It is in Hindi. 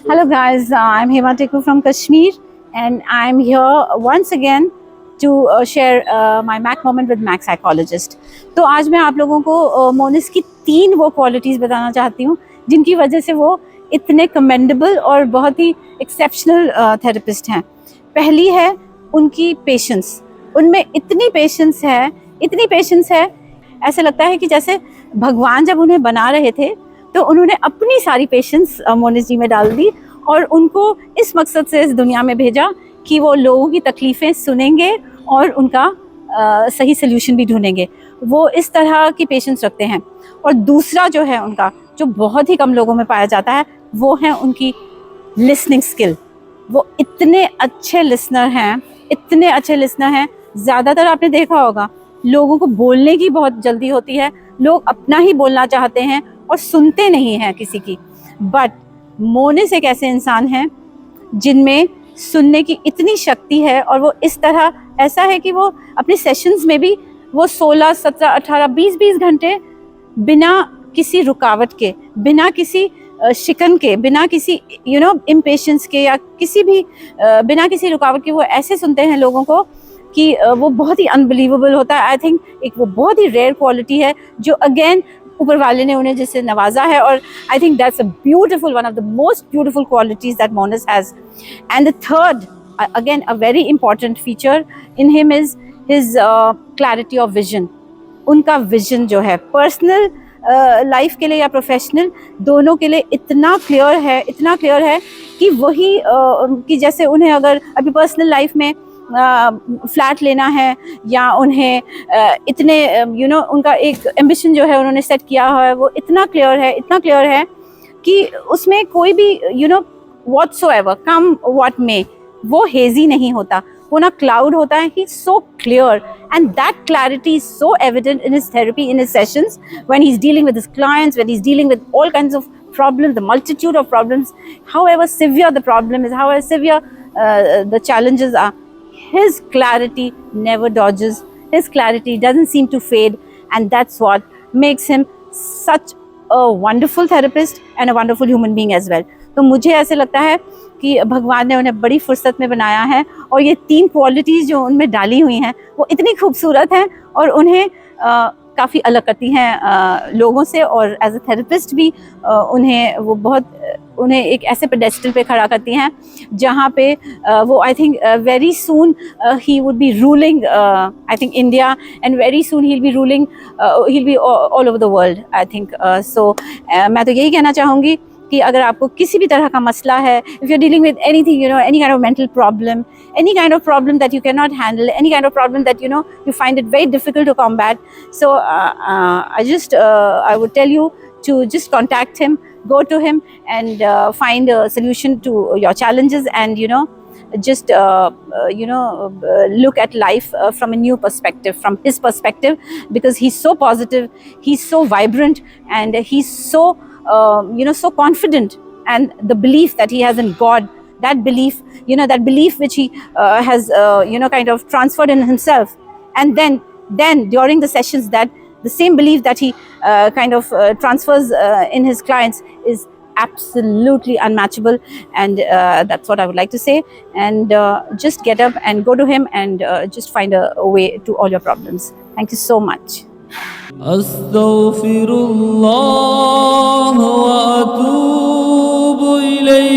Hello guys, I'm Hema Teku from Kashmir and I'm here once again to share my Mac moment with Mac psychologist. तो आज मैं आप लोगों को मोनिस की 3 वो क्वालिटीज़ बताना चाहती हूँ जिनकी वजह से वो इतने कमेंडेबल और बहुत ही एक्सेप्शनल थेरेपिस्ट हैं। पहली है उनकी पेशेंस। उनमें इतनी पेशेंस है, ऐसे लगता है कि जैसे भगवान जब उन्हें बना रहे थे तो उन्होंने अपनी सारी पेशेंस मोनिस जी में डाल दी और उनको इस मकसद से इस दुनिया में भेजा कि वो लोगों की तकलीफ़ें सुनेंगे और उनका सही सल्यूशन भी ढूंढेंगे। वो इस तरह की पेशेंस रखते हैं। और दूसरा जो है उनका, जो बहुत ही कम लोगों में पाया जाता है, वो है उनकी लिसनिंग स्किल। वो इतने अच्छे लिसनर हैं। ज़्यादातर आपने देखा होगा लोगों को बोलने की बहुत जल्दी होती है, लोग अपना ही बोलना चाहते हैं और सुनते नहीं हैं किसी की। बट मोनिस एक ऐसे इंसान हैं जिनमें सुनने की इतनी शक्ति है और वो इस तरह ऐसा है कि वो अपने सेशंस में भी वो 16, 17, 18, 20 घंटे बिना किसी रुकावट के, बिना किसी शिकन के, बिना किसी इम्पेशेंस के या किसी भी बिना किसी रुकावट के वो ऐसे सुनते हैं लोगों को कि वो बहुत ही अनबिलीवेबल होता है। आई थिंक एक वो बहुत ही रेयर क्वालिटी है जो अगेन ऊपर वाले ने उन्हें जिससे नवाजा है। और I think that's a beautiful, one of the most beautiful qualities that Monis has. And the third, again a very important feature in him is his clarity of vision. उनका विजन जो है पर्सनल लाइफ के लिए या प्रोफेशनल, दोनों के लिए इतना क्लियर है कि वही कि जैसे उन्हें अगर अभी पर्सनल लाइफ में फ्लैट लेना है या उन्हें इतने उनका एक एम्बिशन जो है उन्होंने सेट किया है, वो इतना क्लियर है कि उसमें कोई भी व्हाटसोएवर कम व्हाट में वो हेजी नहीं होता, वो ना क्लाउड होता है। He so clear and that clarity is so evident in his therapy, in his sessions, when he is dealing with his clients, when he is dealing with all kinds of problems, the multitude of problems, however severe the problem is, however severe the challenges are, his clarity never dodges, his clarity doesn't seem to fade, and that's what makes him such a wonderful therapist and a wonderful human being as well. तो मुझे ऐसे लगता है कि भगवान ने उन्हें बड़ी फुर्सत में बनाया है और ये 3 क्वालिटीज़ जो उनमें डाली हुई हैं वो इतनी खूबसूरत हैं और उन्हें काफ़ी अलग करती हैं लोगों से, और एज अ थेरेपिस्ट भी उन्हें एक ऐसे पेडेस्टल पे खड़ा करती हैं जहाँ पे वो I think very soon he would be ruling I think India, and very soon he will be all over the world I think. So मैं तो यही कहना चाहूँगी कि अगर आपको किसी भी तरह का मसला है, if you are dealing with anything, any kind of mental problem, any kind of problem that you cannot handle, any kind of problem that you find it very difficult to combat, so I would tell you to just contact him, go to him and find a solution to your challenges, and just look at life from a new perspective, from his perspective, because he's so positive, he's so vibrant, and he's so so confident, and the belief that he has in God, that belief which he has kind of transferred in himself, and then during the sessions, that the same belief that he kind of transfers in his clients is absolutely unmatchable. And that's what I would like to say. And just get up and go to him and just find a way to all your problems. Thank you so much. Astaghfirullah wa atubu ilayh.